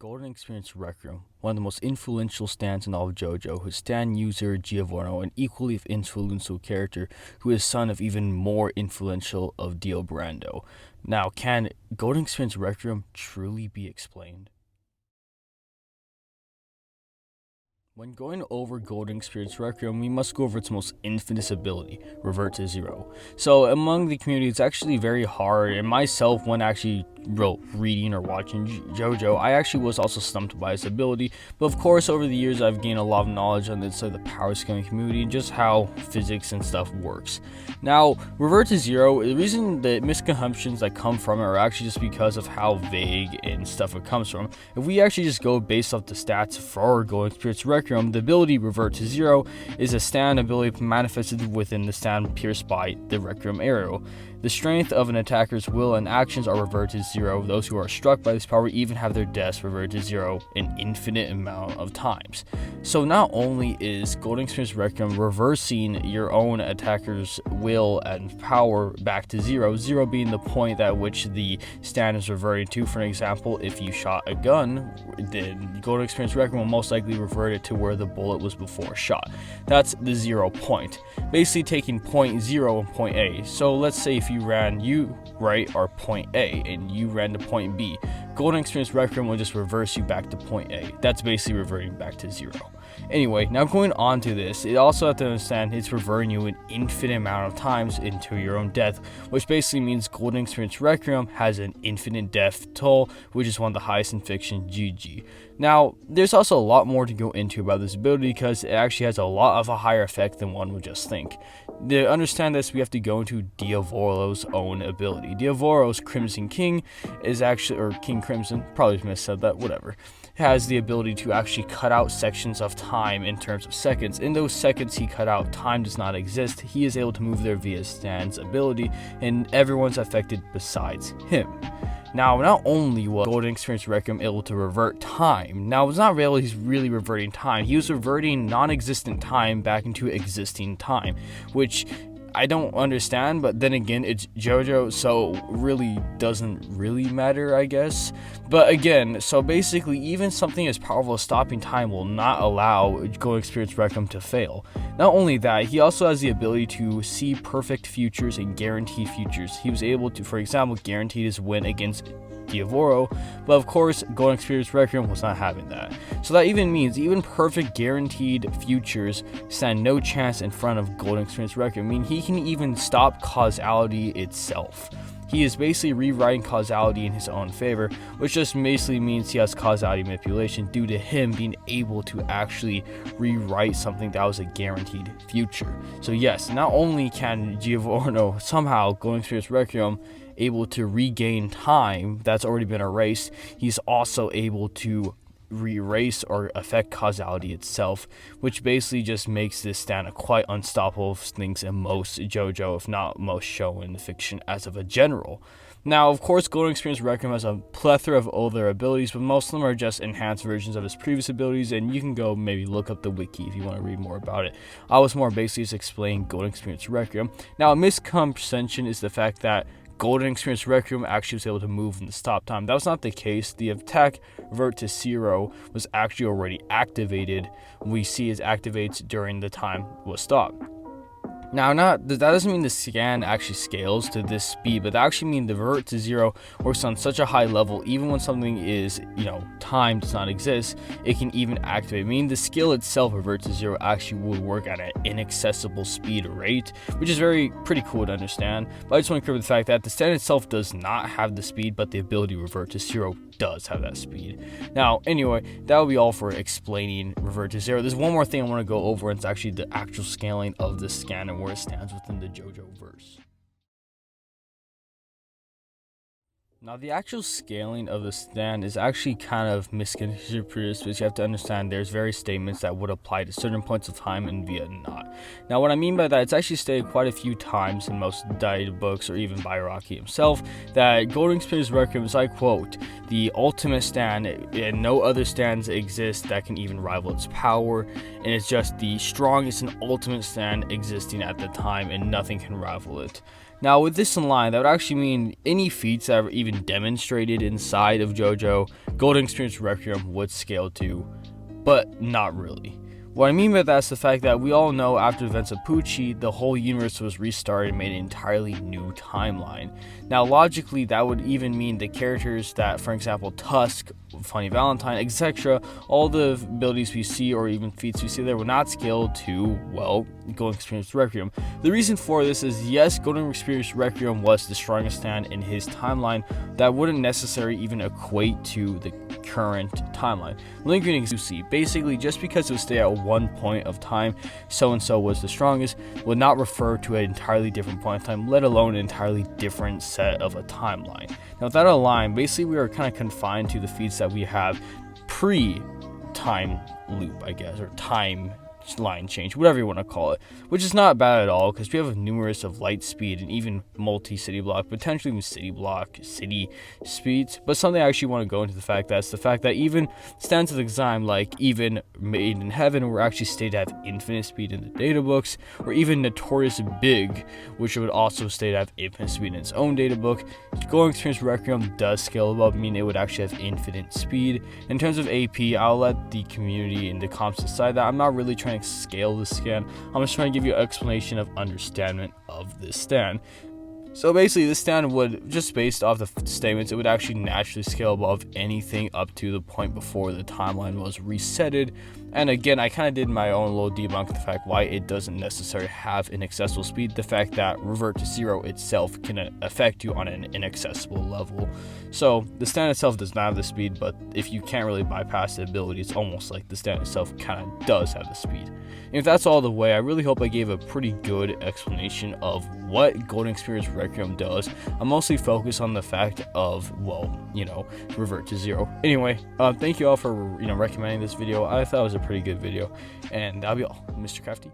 Golden Experience Requiem, one of the most influential stands in all of JoJo, whose stand user Giovanni, an equally influential character who is son of even more influential of Dio Brando. Now, can Golden Experience Requiem truly be explained? When going over Golden Experience Requiem, we must go over its most infamous ability, Revert to Zero. So among the community, it's actually very hard, and myself, when actually reading or watching JoJo, I actually was also stumped by its ability. But of course, over the years, I've gained a lot of knowledge on the power scaling community and just how physics and stuff works. Now, Revert to Zero, the reason the misconceptions that come from it are actually just because of how vague and stuff it comes from. If we actually just go based off the stats for Golden Experience Requiem, the ability Revert to Zero is a stand ability manifested within the stand pierced by the Requiem arrow. The strength of an attacker's will and actions are reverted to zero. Those who are struck by this power even have their deaths reverted to zero an infinite amount of times. So not only is Golden Experience Requiem reversing your own attacker's will and power back to zero, zero being the point at which the stand is reverting to. For an example, if you shot a gun, then Golden Experience Requiem will most likely revert it to where the bullet was before shot. That's the 0 point. Basically taking point 0 and point A. So let's say if you ran are point A and you ran to point B, Golden Experience Requiem will just reverse you back to point A. That's basically reverting back to 0. Anyway, now going on to this, you also have to understand it's reverting you an infinite amount of times into your own death, which basically means Golden Experience Requiem has an infinite death toll, which is one of the highest in fiction, GG. Now, there's also a lot more to go into about this ability because it actually has a lot of a higher effect than one would just think. To understand this, we have to go into Diavolo's own ability. Diavolo's Crimson King is actually, or King Crimson, probably missaid that, whatever, has the ability to actually cut out sections of time in terms of seconds. In those seconds he cut out, time does not exist. He is able to move there via Stan's ability, and everyone's affected besides him. Now, not only was Golden Experience Requiem able to revert time, now it's not really he's really reverting time, he was reverting non-existent time back into existing time, which I don't understand, but then again, it's JoJo, so really doesn't really matter, I guess. But again, so basically, even something as powerful as stopping time will not allow Golden Experience Requiem to fail. Not only that, he also has the ability to see perfect futures and guarantee futures. He was able to, for example, guarantee his win against Diavolo, but of course Golden Experience Requiem was not having that. So that even means even perfect guaranteed futures stand no chance in front of Golden Experience Requiem. I mean, he can even stop causality itself. He is basically rewriting causality in his own favor, which just basically means he has causality manipulation due to him being able to actually rewrite something that was a guaranteed future. So yes, not only can Giovanni somehow Golden Experience Requiem able to regain time that's already been erased, he's also able to erase or affect causality itself, which basically just makes this stand a quite unstoppable things in most JoJo, if not most show in fiction as of a general. Now, of course, Golden Experience Requiem has a plethora of other abilities, but most of them are just enhanced versions of his previous abilities, and you can go maybe look up the wiki if you want to read more about it. I was more basically just explaining Golden Experience Requiem. Now, a misconception is the fact that Golden Experience Requiem actually was able to move in the stop time. That was not the case. The attack Revert to Zero was actually already activated. We see it activates during the time was stopped. Now, that doesn't mean the scan actually scales to this speed, but that actually means the Revert to Zero works on such a high level, even when something is, time does not exist, it can even activate. Meaning the skill itself, Revert to Zero, actually would work at an inaccessible speed rate, which is pretty cool to understand. But I just want to clear the fact that the stand itself does not have the speed, but the ability Revert to Zero does have that speed. Now, anyway, that will be all for explaining Revert to Zero. There's one more thing I want to go over, and it's actually the actual scaling of the scan and where it stands within the JoJo verse. Now, the actual scaling of the stand is actually kind of misconstrued, because you have to understand there's various statements that would apply to certain points of time and via not. Now, what I mean by that, it's actually stated quite a few times in most guided books, or even by Rocky himself, that Golden Experience Requiem is, I quote, the ultimate stand, and no other stands exist that can even rival its power, and it's just the strongest and ultimate stand existing at the time, and nothing can rival it. Now with this in line, that would actually mean any feats that are even demonstrated inside of JoJo, Golden Experience Requiem would scale to, but not really. What I mean by that is the fact that we all know after the events of Pucci, the whole universe was restarted and made an entirely new timeline. Now logically, that would even mean the characters that, for example, Tusk, Funny Valentine, etc., all the abilities we see or even feats we see there would not scale to, well, Golden Experience Requiem. The reason for this is, yes, Golden Experience Requiem was the strongest stand in his timeline. That wouldn't necessarily even equate to the current timeline. Lingering Zusi, basically just because it would stay at one point of time, so-and-so was the strongest, would not refer to an entirely different point of time, let alone an entirely different set of a timeline. Now with that aligned, basically we are kind of confined to the feats that we have pre-time loop, I guess, or time line change, whatever you want to call it, which is not bad at all because we have numerous of light speed and even multi-city block, potentially even city speeds. But something I actually want to go into the fact that even stands of exam like even Made in Heaven were actually stated to have infinite speed in the data books, or even Notorious Big, which would also state to have infinite speed in its own data book. Golden Experience Requiem does scale above, meaning it would actually have infinite speed. In terms of AP, I'll let the community and the comps decide that. I'm not really trying to scale the stand. I'm just trying to give you an explanation of understanding of this stand. So basically, this stand would, just based off the statements, it would actually naturally scale above anything up to the point before the timeline was resetted. And again, I kind of did my own little debunk of the fact why it doesn't necessarily have an accessible speed. The fact that Revert to Zero itself can affect you on an inaccessible level. So the stand itself does not have the speed, but if you can't really bypass the ability, it's almost like the stand itself kind of does have the speed. And if that's all the way, I really hope I gave a pretty good explanation of what Golden Experience Requiem does. I'm mostly focused on the fact of, well, Revert to Zero. Anyway, thank you all for recommending this video. I thought it was a pretty good video, and that'll be all. Mr. Crafty.